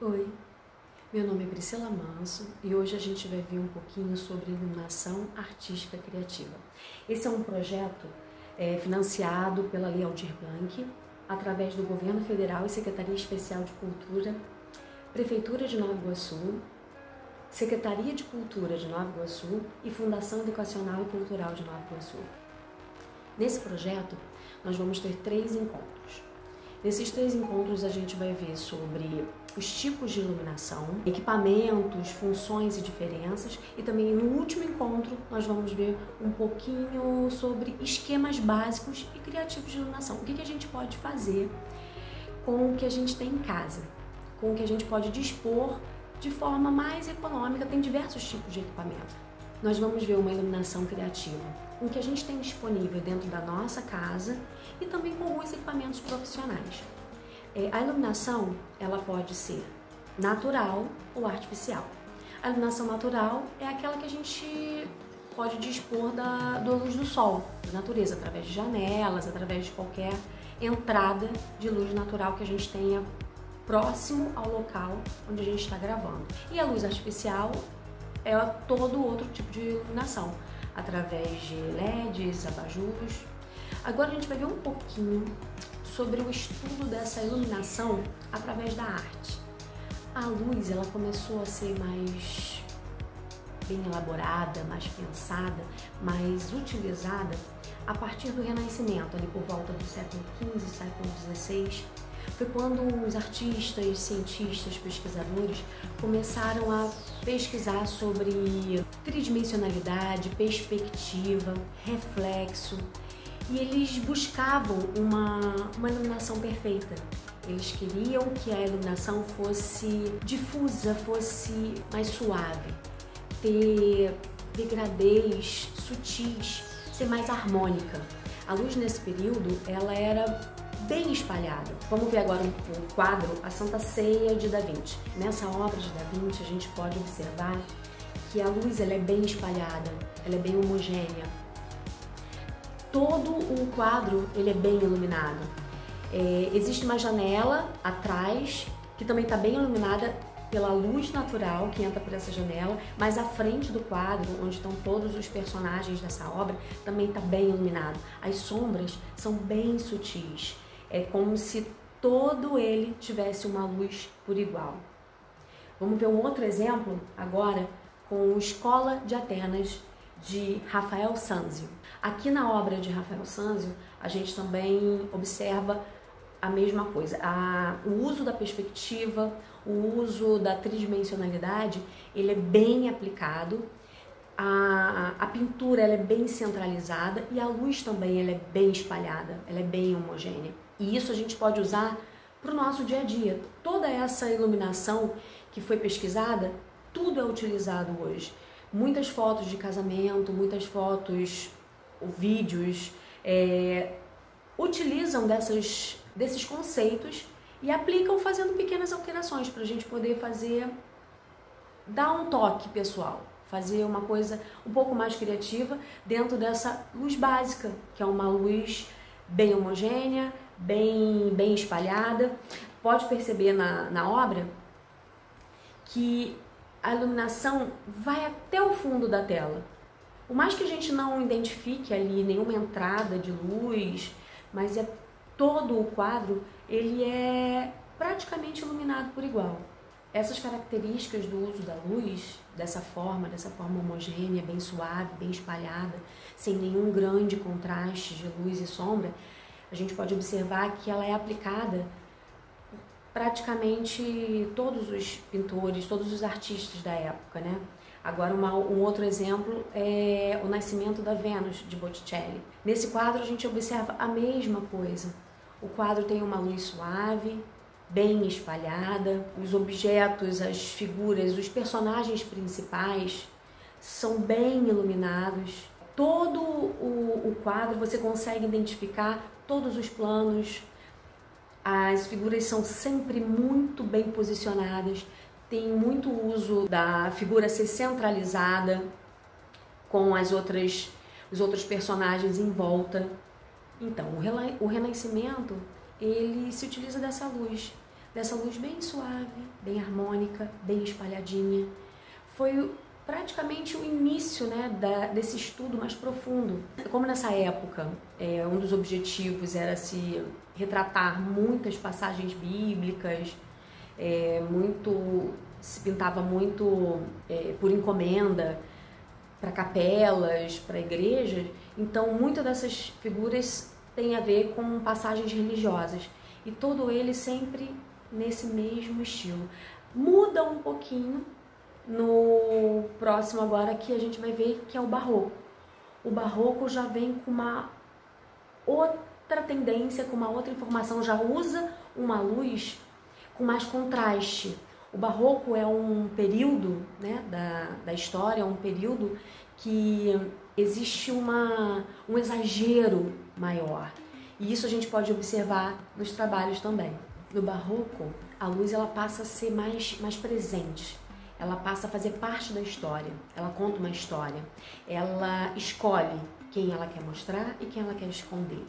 Oi, meu nome é Priscila Manso e hoje a gente vai ver um pouquinho sobre iluminação artística criativa. Esse é um projeto financiado pela Lei Aldir Blanc, através do Governo Federal e Secretaria Especial de Cultura, Prefeitura de Nova Iguaçu, Secretaria de Cultura de Nova Iguaçu e Fundação Educacional e Cultural de Nova Iguaçu. Nesse projeto, nós vamos ter 3 encontros. Nesses 3 encontros a gente vai ver sobre os tipos de iluminação, equipamentos, funções e diferenças, e também no último encontro nós vamos ver um pouquinho sobre esquemas básicos e criativos de iluminação. O que a gente pode fazer com o que a gente tem em casa, com o que a gente pode dispor de forma mais econômica. Tem diversos tipos de equipamento. Nós vamos ver uma iluminação criativa, com o que a gente tem disponível dentro da nossa casa e também com alguns equipamentos profissionais. A iluminação, ela pode ser natural ou artificial. A iluminação natural é aquela que a gente pode dispor da luz do sol, da natureza, através de janelas, através de qualquer entrada de luz natural que a gente tenha próximo ao local onde a gente está gravando. E a luz artificial é todo outro tipo de iluminação, através de LEDs, abajures. Agora a gente vai ver um pouquinho sobre o estudo dessa iluminação através da arte. A luz, ela começou a ser mais bem elaborada, mais pensada, mais utilizada a partir do Renascimento, ali por volta do século XV, século XVI. Foi quando os artistas, cientistas, pesquisadores começaram a pesquisar sobre tridimensionalidade, perspectiva, reflexo, e eles buscavam uma iluminação perfeita. Eles queriam que a iluminação fosse difusa, fosse mais suave, ter degradês sutis, ser mais harmônica. A luz nesse período, ela era bem espalhada. Vamos ver agora o quadro A Santa Ceia de Da Vinci. Nessa obra de Da Vinci a gente pode observar que a luz ela é bem espalhada, ela é bem homogênea. Todo o quadro ele é bem iluminado. Existe uma janela atrás que também está bem iluminada pela luz natural que entra por essa janela, mas a frente do quadro, onde estão todos os personagens dessa obra, também está bem iluminado. As sombras são bem sutis. É como se todo ele tivesse uma luz por igual. Vamos ver um outro exemplo agora com Escola de Atenas, de Rafael Sanzio. Aqui na obra de Rafael Sanzio, a gente também observa a mesma coisa. O uso da perspectiva, o uso da tridimensionalidade, ele é bem aplicado. A pintura ela é bem centralizada e a luz também ela é bem espalhada, ela é bem homogênea. E isso a gente pode usar para o nosso dia a dia. Toda essa iluminação que foi pesquisada, tudo é utilizado hoje. Muitas fotos de casamento, muitas fotos, vídeos, utilizam desses conceitos e aplicam fazendo pequenas alterações para a gente poder dar um toque pessoal, fazer uma coisa um pouco mais criativa dentro dessa luz básica, que é uma luz bem homogênea, bem espalhada. Pode perceber na obra que a iluminação vai até o fundo da tela. Por mais que a gente não identifique ali nenhuma entrada de luz, mas todo o quadro, ele é praticamente iluminado por igual. Essas características do uso da luz, dessa forma homogênea, bem suave, bem espalhada, sem nenhum grande contraste de luz e sombra, a gente pode observar que ela é aplicada por praticamente todos os pintores, todos os artistas da época, né? Agora um outro exemplo é O Nascimento da Vênus, de Botticelli. Nesse quadro a gente observa a mesma coisa. O quadro tem uma luz suave, bem espalhada, os objetos, as figuras, os personagens principais são bem iluminados. Todo o quadro você consegue identificar todos os planos, as figuras são sempre muito bem posicionadas, tem muito uso da figura ser centralizada com os outros personagens em volta. Então, o Renascimento, ele se utiliza dessa luz, dessa luz bem suave, bem harmônica, bem espalhadinha. Foi praticamente o início, né, desse estudo mais profundo. Como nessa época um dos objetivos era se retratar muitas passagens bíblicas, se pintava muito por encomenda para capelas, para igrejas, então muitas dessas figuras têm a ver com passagens religiosas e todo ele sempre nesse mesmo estilo. Muda um pouquinho no próximo agora, que a gente vai ver, que é o barroco. O barroco já vem com uma outra tendência, com uma outra informação, já usa uma luz com mais contraste. O barroco é um período, né, da história, é um período que existe um exagero maior. E isso a gente pode observar nos trabalhos também. No barroco, a luz ela passa a ser mais presente. Ela passa a fazer parte da história, ela conta uma história, ela escolhe quem ela quer mostrar e quem ela quer esconder.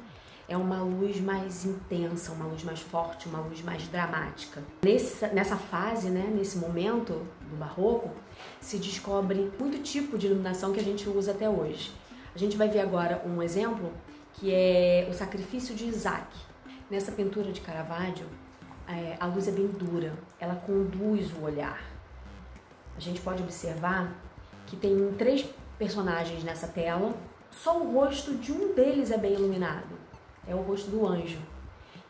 É uma luz mais intensa, uma luz mais forte, uma luz mais dramática. Nessa fase, né, nesse momento do barroco, se descobre muito tipo de iluminação que a gente usa até hoje. A gente vai ver agora um exemplo que é o Sacrifício de Isaac. Nessa pintura de Caravaggio, a luz é bem dura, ela conduz o olhar. A gente pode observar que tem 3 personagens nessa tela, só o rosto de um deles é bem iluminado. É o rosto do anjo,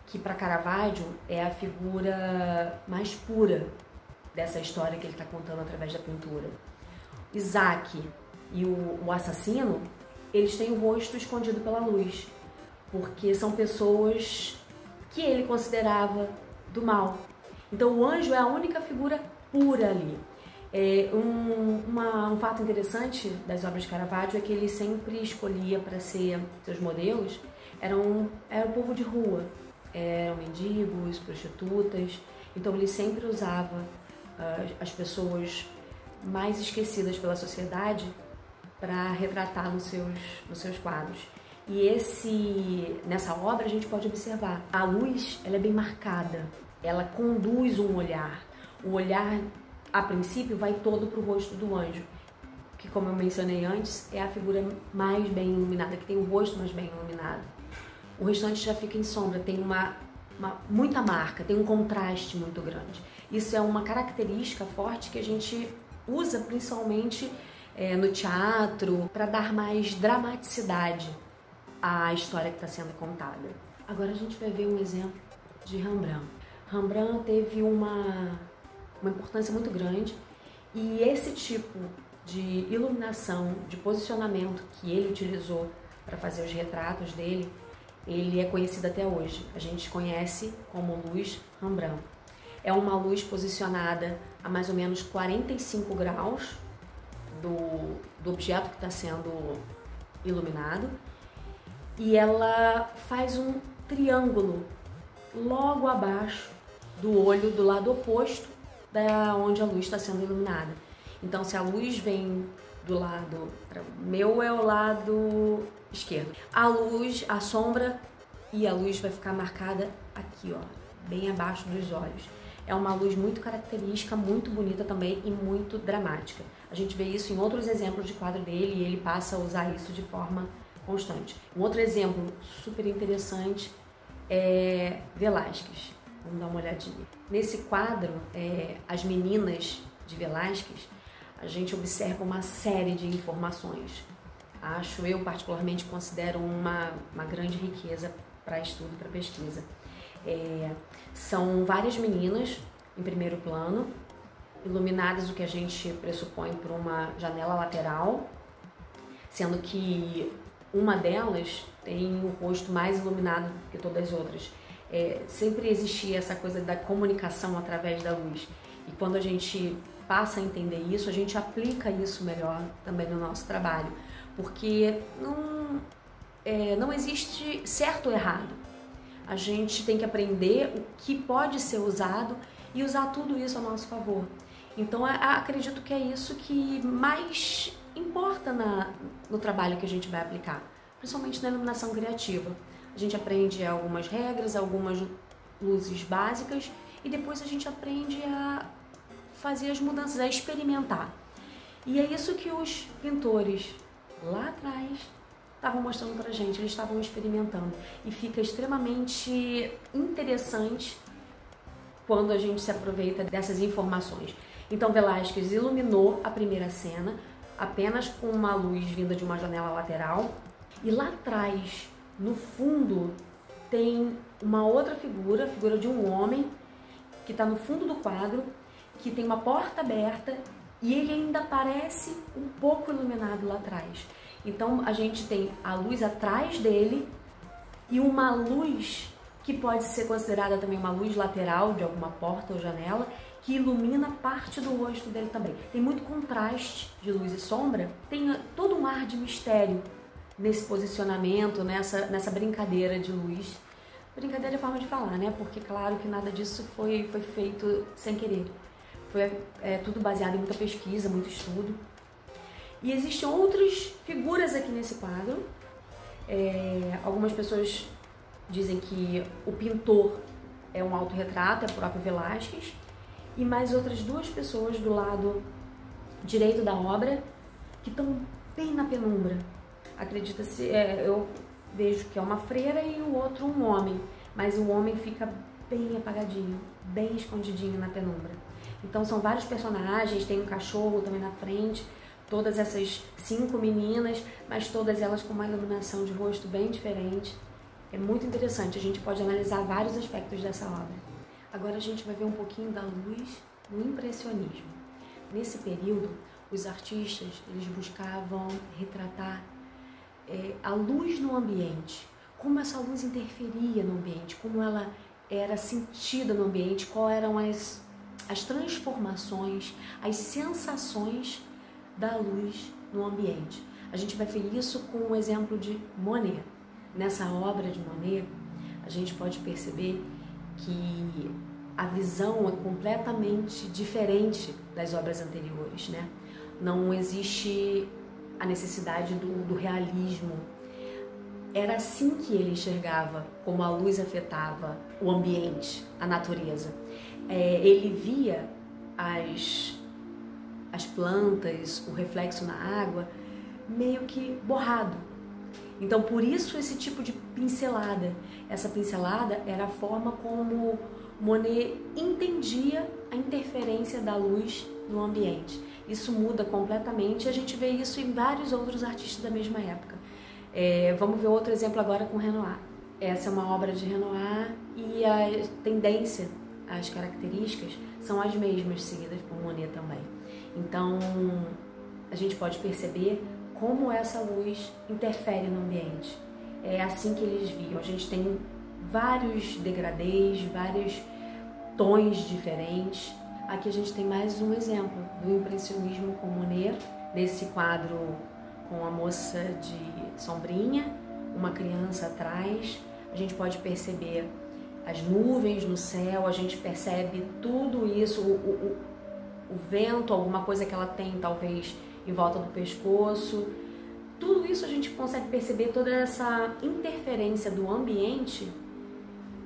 que para Caravaggio é a figura mais pura dessa história que ele está contando através da pintura. Isaac e o assassino, eles têm o rosto escondido pela luz, porque são pessoas que ele considerava do mal. Então o anjo é a única figura pura ali. Um fato interessante das obras de Caravaggio é que ele sempre escolhia para ser seus modelos era o povo de rua, eram mendigos, prostitutas, então ele sempre usava as pessoas mais esquecidas pela sociedade para retratar nos seus quadros. E nessa obra a gente pode observar, a luz ela é bem marcada, ela conduz um olhar, o olhar a princípio vai todo para o rosto do anjo, que como eu mencionei antes, é a figura mais bem iluminada, que tem o rosto mais bem iluminado. O restante já fica em sombra, tem muita marca, tem um contraste muito grande. Isso é uma característica forte que a gente usa principalmente no teatro para dar mais dramaticidade à história que está sendo contada. Agora a gente vai ver um exemplo de Rembrandt. Rembrandt teve uma importância muito grande e esse tipo de iluminação, de posicionamento que ele utilizou para fazer os retratos dele, ele é conhecido até hoje. A gente conhece como luz Rembrandt. É uma luz posicionada a mais ou menos 45 graus do objeto que está sendo iluminado e ela faz um triângulo logo abaixo do olho do lado oposto da onde a luz está sendo iluminada. Então, se a luz vem do lado, meu é o lado esquerdo, a sombra e a luz vai ficar marcada aqui, ó, bem abaixo dos olhos. É uma luz muito característica, muito bonita também e muito dramática. A gente vê isso em outros exemplos de quadro dele e ele passa a usar isso de forma constante. Um outro exemplo super interessante é Velázquez. Vamos dar uma olhadinha. Nesse quadro, As Meninas de Velázquez, a gente observa uma série de informações. Eu particularmente considero uma grande riqueza para estudo, para pesquisa. São várias meninas em primeiro plano, iluminadas o que a gente pressupõe por uma janela lateral, sendo que uma delas tem o rosto mais iluminado que todas as outras. Sempre existia essa coisa da comunicação através da luz. E quando a gente passa a entender isso, a gente aplica isso melhor também no nosso trabalho. Porque não existe certo ou errado. A gente tem que aprender o que pode ser usado e usar tudo isso a nosso favor. Então, acredito que é isso que mais importa no trabalho que a gente vai aplicar, principalmente na iluminação criativa. A gente aprende algumas regras, algumas luzes básicas e depois a gente aprende a fazer as mudanças, a experimentar. E é isso que os pintores lá atrás estavam mostrando pra gente, eles estavam experimentando. E fica extremamente interessante quando a gente se aproveita dessas informações. Então Velázquez iluminou a primeira cena apenas com uma luz vinda de uma janela lateral. E lá atrás, no fundo, tem uma outra figura, a figura de um homem que está no fundo do quadro, que tem uma porta aberta e ele ainda parece um pouco iluminado lá atrás. Então a gente tem a luz atrás dele e uma luz que pode ser considerada também uma luz lateral de alguma porta ou janela, que ilumina parte do rosto dele também. Tem muito contraste de luz e sombra, tem todo um ar de mistério nesse posicionamento, nessa brincadeira de luz. Brincadeira é forma de falar, né? Porque claro que nada disso foi feito sem querer. Foi tudo baseado em muita pesquisa, muito estudo. E existem outras figuras aqui nesse quadro. Algumas pessoas dizem que o pintor é um autorretrato, é o próprio Velázquez. E mais outras duas pessoas do lado direito da obra que estão bem na penumbra. Acredita-se, eu vejo que é uma freira e o outro um homem, mas o homem fica bem apagadinho, bem escondidinho na penumbra. Então são vários personagens, tem um cachorro também na frente, todas essas 5 meninas, mas todas elas com uma iluminação de rosto bem diferente. É muito interessante, a gente pode analisar vários aspectos dessa obra. Agora a gente vai ver um pouquinho da luz no impressionismo. Nesse período, os artistas eles buscavam retratar a luz no ambiente, como essa luz interferia no ambiente, como ela era sentida no ambiente, quais eram as transformações, as sensações da luz no ambiente. A gente vai ver isso com o exemplo de Monet. Nessa obra de Monet, a gente pode perceber que a visão é completamente diferente das obras anteriores, né? Não existe a necessidade do realismo. Era assim que ele enxergava como a luz afetava o ambiente, a natureza. Ele via as plantas, o reflexo na água, meio que borrado. Então, por isso esse tipo de pincelada. Essa pincelada era a forma como Monet entendia a interferência da luz no ambiente. Isso muda completamente e a gente vê isso em vários outros artistas da mesma época. Vamos ver outro exemplo agora com Renoir. Essa é uma obra de Renoir e a tendência, as características são as mesmas seguidas por Monet também. Então, a gente pode perceber como essa luz interfere no ambiente. É assim que eles viam. A gente tem vários degradês, vários tons diferentes. Aqui a gente tem mais um exemplo do impressionismo com Monet, nesse quadro com a moça de sombrinha, uma criança atrás. A gente pode perceber as nuvens no céu, a gente percebe tudo isso, o vento, alguma coisa que ela tem talvez em volta do pescoço. Tudo isso a gente consegue perceber, toda essa interferência do ambiente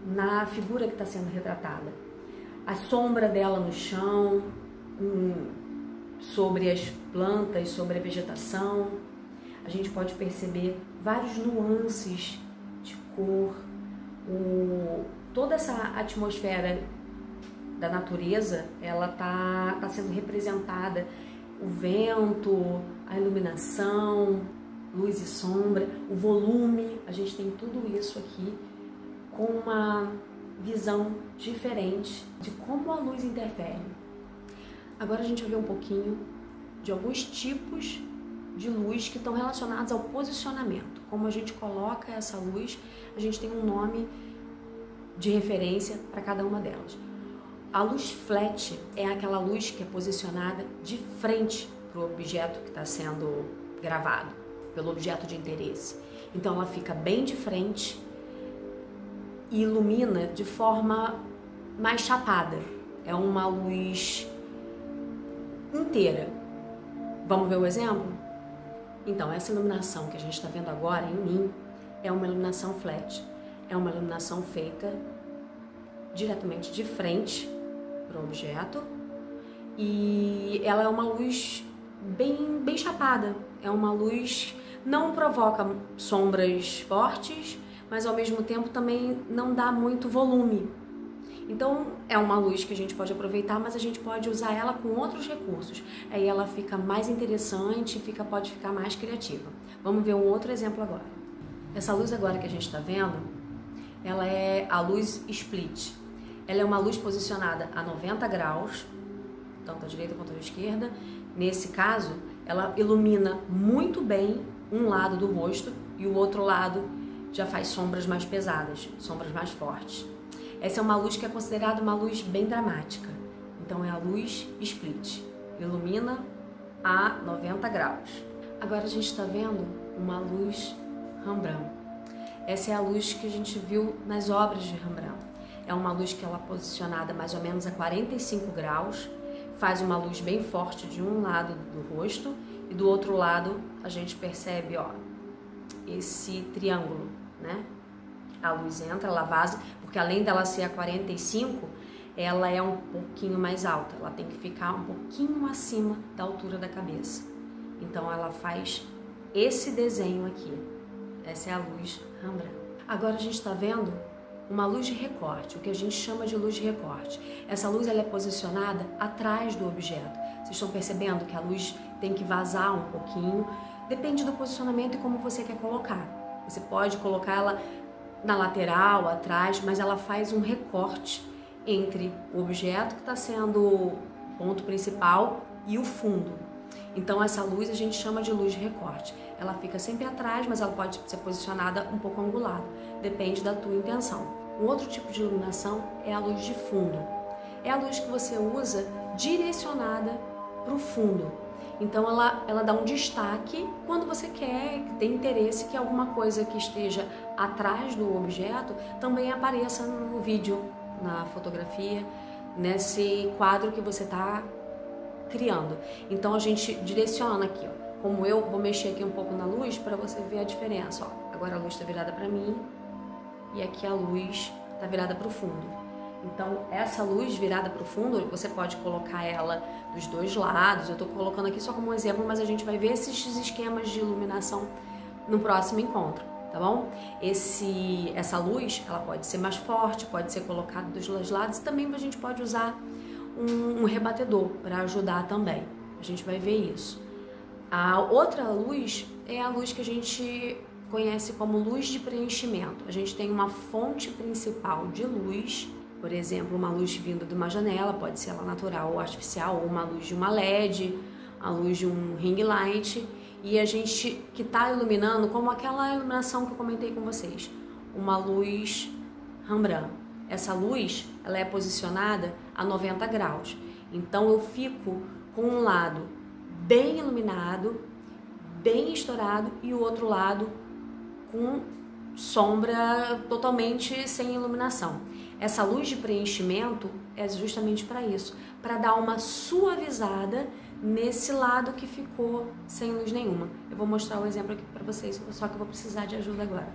na figura que está sendo retratada. A sombra dela no chão, sobre as plantas, sobre a vegetação. A gente pode perceber vários nuances de cor, toda essa atmosfera da natureza, ela tá sendo representada, o vento, a iluminação, luz e sombra, o volume, a gente tem tudo isso aqui com uma visão diferente de como a luz interfere. Agora a gente vai ver um pouquinho de alguns tipos de luz que estão relacionados ao posicionamento. Como a gente coloca essa luz, a gente tem um nome de referência para cada uma delas. A luz flat é aquela luz que é posicionada de frente para o objeto que está sendo gravado, pelo objeto de interesse. Então ela fica bem de frente e ilumina de forma mais chapada. É uma luz inteira. Vamos ver o exemplo? Então, essa iluminação que a gente está vendo agora em mim é uma iluminação flat. É uma iluminação feita diretamente de frente para o objeto e ela é uma luz bem chapada, é uma luz que não provoca sombras fortes, mas ao mesmo tempo também não dá muito volume. Então é uma luz que a gente pode aproveitar, mas a gente pode usar ela com outros recursos. Aí ela fica mais interessante, pode ficar mais criativa. Vamos ver um outro exemplo agora. Essa luz agora que a gente está vendo, ela é a luz split. Ela é uma luz posicionada a 90 graus, tanto à direita quanto à esquerda. Nesse caso, ela ilumina muito bem um lado do rosto e o outro lado já faz sombras mais pesadas, sombras mais fortes. Essa é uma luz que é considerada uma luz bem dramática. Então é a luz split. Ilumina a 90 graus. Agora a gente está vendo uma luz Rembrandt. Essa é a luz que a gente viu nas obras de Rembrandt. É uma luz que ela é posicionada mais ou menos a 45 graus. Faz uma luz bem forte de um lado do rosto e do outro lado a gente percebe, ó, esse triângulo, né? A luz entra, ela vaza, porque além dela ser a 45, ela é um pouquinho mais alta. Ela tem que ficar um pouquinho acima da altura da cabeça. Então ela faz esse desenho aqui. Essa é a luz Rembrandt. Agora a gente está vendo uma luz de recorte, o que a gente chama de luz de recorte. Essa luz ela é posicionada atrás do objeto. Vocês estão percebendo que a luz tem que vazar um pouquinho? Depende do posicionamento e como você quer colocar. Você pode colocar ela na lateral, atrás, mas ela faz um recorte entre o objeto que está sendo o ponto principal e o fundo. Então essa luz a gente chama de luz de recorte. Ela fica sempre atrás, mas ela pode ser posicionada um pouco angulada. Depende da tua intenção. Um outro tipo de iluminação é a luz de fundo. É a luz que você usa direcionada para o fundo. Então ela dá um destaque quando você quer, tem interesse que alguma coisa que esteja atrás do objeto também apareça no vídeo, na fotografia, nesse quadro que você está criando. Então a gente direciona aqui, ó. Como eu vou mexer aqui um pouco na luz para você ver a diferença, ó. Agora a luz está virada para mim e aqui a luz está virada para o fundo. Então essa luz virada para o fundo, você pode colocar ela dos dois lados. Eu estou colocando aqui só como um exemplo, mas a gente vai ver esses esquemas de iluminação no próximo encontro, tá bom? Essa luz, ela pode ser mais forte, pode ser colocada dos dois lados e também a gente pode usar um rebatedor para ajudar também. A gente vai ver isso. A outra luz é a luz que a gente conhece como luz de preenchimento. A gente tem uma fonte principal de luz, por exemplo, uma luz vindo de uma janela, pode ser ela natural ou artificial, ou uma luz de uma LED, a luz de um ring light, e a gente que está iluminando como aquela iluminação que eu comentei com vocês, uma luz Rembrandt. Essa luz, ela é posicionada a 90 graus, então eu fico com um lado bem iluminado, bem estourado, e o outro lado com sombra totalmente sem iluminação. Essa luz de preenchimento é justamente para isso, para dar uma suavizada nesse lado que ficou sem luz nenhuma. Eu vou mostrar o exemplo aqui para vocês, só que eu vou precisar de ajuda agora.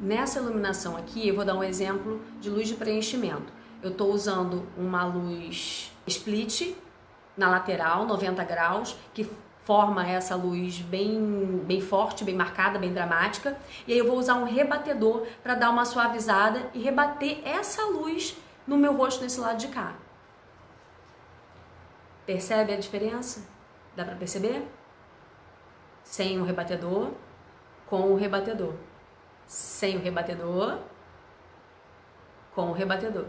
Nessa iluminação aqui, eu vou dar um exemplo de luz de preenchimento. Eu estou usando uma luz split na lateral, 90 graus, que forma essa luz bem forte, bem marcada, bem dramática. E aí eu vou usar um rebatedor para dar uma suavizada e rebater essa luz no meu rosto nesse lado de cá. Percebe a diferença? Dá para perceber? Sem o rebatedor, com o rebatedor. Sem o rebatedor, com o rebatedor.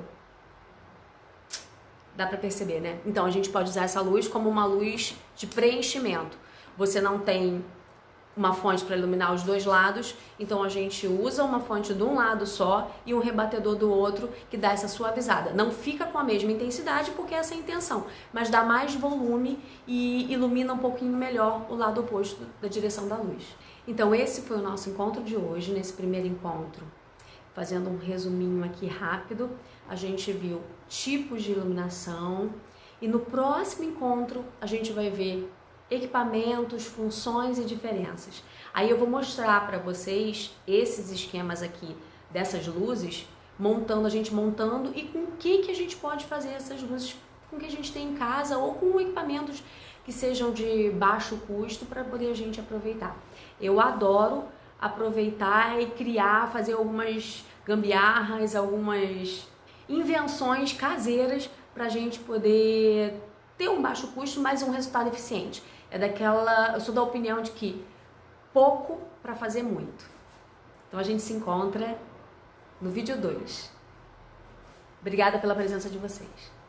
Dá para perceber, né? Então a gente pode usar essa luz como uma luz de preenchimento. Você não tem uma fonte para iluminar os dois lados, então a gente usa uma fonte de um lado só e um rebatedor do outro que dá essa suavizada. Não fica com a mesma intensidade porque essa é a intenção, mas dá mais volume e ilumina um pouquinho melhor o lado oposto da direção da luz. Então esse foi o nosso encontro de hoje, nesse primeiro encontro. Fazendo um resuminho aqui rápido, a gente viu tipos de iluminação e no próximo encontro a gente vai ver equipamentos, funções e diferenças. Aí eu vou mostrar para vocês esses esquemas aqui dessas luzes montando, a gente montando, e com o que a gente pode fazer essas luzes com o que a gente tem em casa ou com equipamentos que sejam de baixo custo para poder a gente aproveitar. Eu adoro aproveitar e criar, fazer algumas gambiarras, algumas invenções caseiras para a gente poder ter um baixo custo, mas um resultado eficiente. Eu sou da opinião de que pouco para fazer muito. Então a gente se encontra no vídeo 2. Obrigada pela presença de vocês.